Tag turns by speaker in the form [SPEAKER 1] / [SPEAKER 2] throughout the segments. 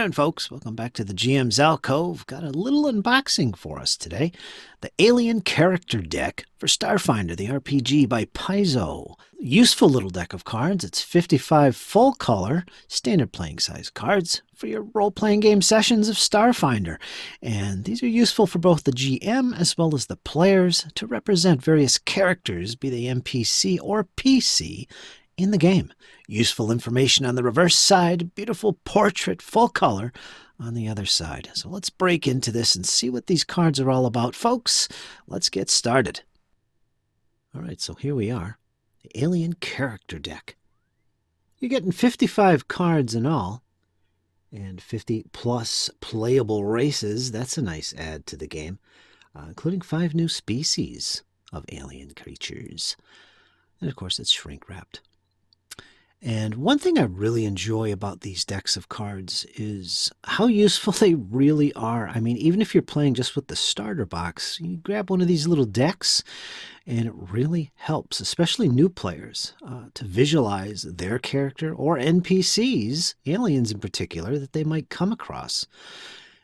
[SPEAKER 1] afternoon, folks. Welcome back to the GM's Alcove. Got a little unboxing for us today. The Alien Character Deck for Starfinder, the RPG by Paizo. Useful little deck of cards. It's 55 full color, standard playing size cards for your role-playing game sessions of Starfinder. And these are useful for both the GM as well as the players to represent various characters, be they NPC or PC, in the game. Useful information on the reverse side, beautiful portrait, full color on the other side. So let's break into this and see what these cards are all about, folks. Let's get started. All right, so here we are, the Alien Character Deck. You're getting 55 cards in all, and 50 plus playable races. That's a nice add to the game, including 5 new species of alien creatures. And of course, it's shrink-wrapped. And one thing I really enjoy about these decks of cards is how useful they really are. I mean, even if you're playing just with the starter box, you grab one of these little decks and it really helps, especially new players, to visualize their character or NPCs, aliens in particular, that they might come across.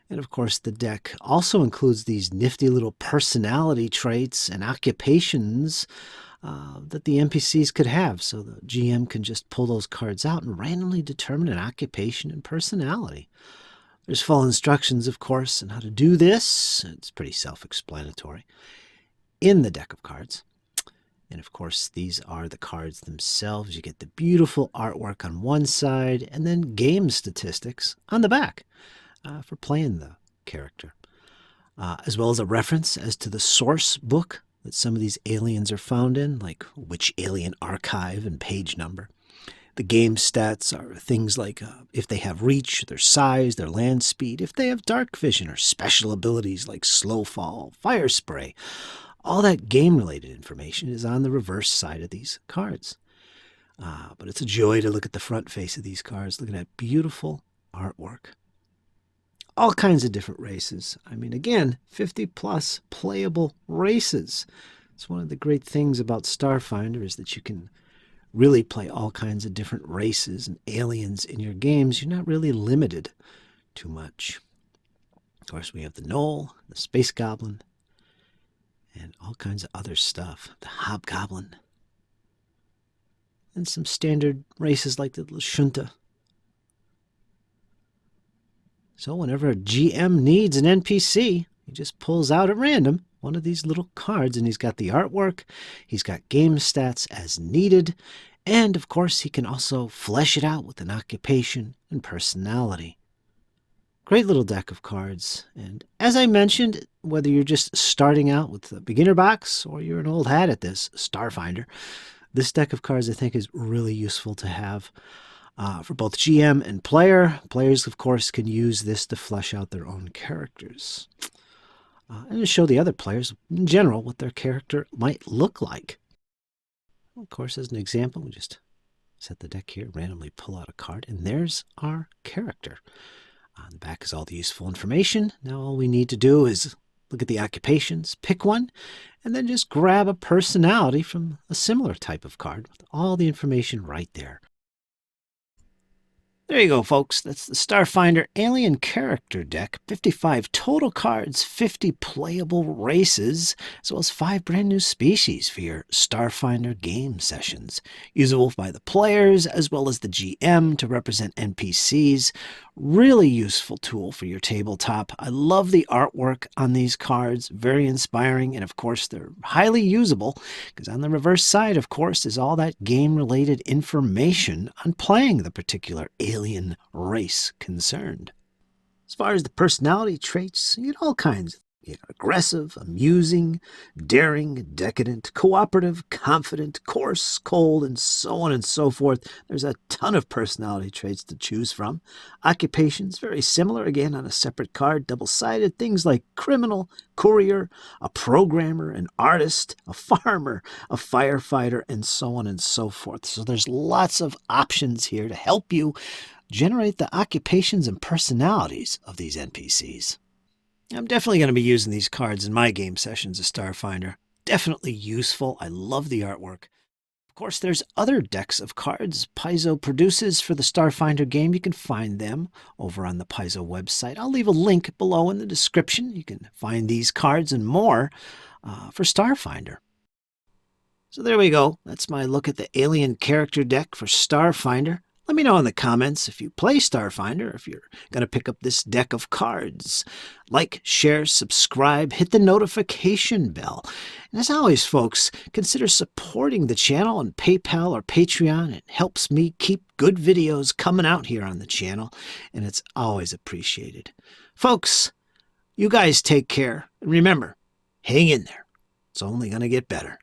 [SPEAKER 1] And of course, the deck also includes these nifty little personality traits and occupations that the NPCs could have. So the GM can just pull those cards out and randomly determine an occupation and personality. There's full instructions, of course, on how to do this. It's pretty self-explanatory in the deck of cards. And of course, these are the cards themselves. You get the beautiful artwork on one side and then game statistics on the back for playing the character, as well as a reference as to the source book that some of these aliens are found in, like which alien archive and page number. The game stats are things like if they have reach, their size, their land speed, if they have dark vision or special abilities like slow fall, fire spray. All that game-related information is on the reverse side of these cards. But it's a joy to look at the front face of these cards, looking at beautiful artwork. All kinds of different races. I mean, again, 50 plus playable races. It's one of the great things about Starfinder is that you can really play all kinds of different races and aliens in your games. You're not really limited too much. Of course, we have the Gnoll, the Space Goblin, and all kinds of other stuff. The Hobgoblin. And some standard races like the Lashunta. So whenever a GM needs an NPC, he just pulls out at random one of these little cards, and he's got the artwork, he's got game stats as needed, and of course he can also flesh it out with an occupation and personality. Great little deck of cards, and as I mentioned, whether you're just starting out with the beginner box or you're an old hat at this, Starfinder, this deck of cards I think is really useful to have. For both GM and player. Players, of course, can use this to flesh out their own characters. And to show the other players, in general, what their character might look like. Of course, as an example, we just set the deck here, randomly pull out a card, and there's our character. On the back is all the useful information. Now all we need to do is look at the occupations, pick one, and then just grab a personality from a similar type of card with all the information right there. There you go, folks. That's the Starfinder Alien Character Deck. 55 total cards, 50 playable races, as well as 5 brand new species for your Starfinder game sessions. Usable by the players as well as the GM to represent NPCs. Really useful tool for your tabletop. I love the artwork on these cards. Very inspiring, and of course they're highly usable because on the reverse side, of course, is all that game-related information on playing the particular alien race concerned. As far as the personality traits, you get all kinds. You got aggressive, amusing, daring, decadent, cooperative, confident, coarse, cold, and so on and so forth. There's a ton of personality traits to choose from. Occupations, very similar, again, on a separate card, double-sided. Things like criminal, courier, a programmer, an artist, a farmer, a firefighter, and so on and so forth. So there's lots of options here to help you generate the occupations and personalities of these NPCs. I'm definitely going to be using these cards in my game sessions of Starfinder. Definitely useful. I love the artwork. course, there's other decks of cards Paizo produces for the Starfinder game. You can find them over on the Paizo website. I'll leave a link below in the description. You can find these cards and more for Starfinder. So there we go. That's my look at the Alien Character Deck for Starfinder. Let me know in the comments if you play Starfinder, if you're going to pick up this deck of cards. Like, share, subscribe, hit the notification bell. And as always, folks, consider supporting the channel on PayPal or Patreon. It helps me keep good videos coming out here on the channel, and it's always appreciated. Folks, you guys take care. And remember, hang in there. It's only going to get better.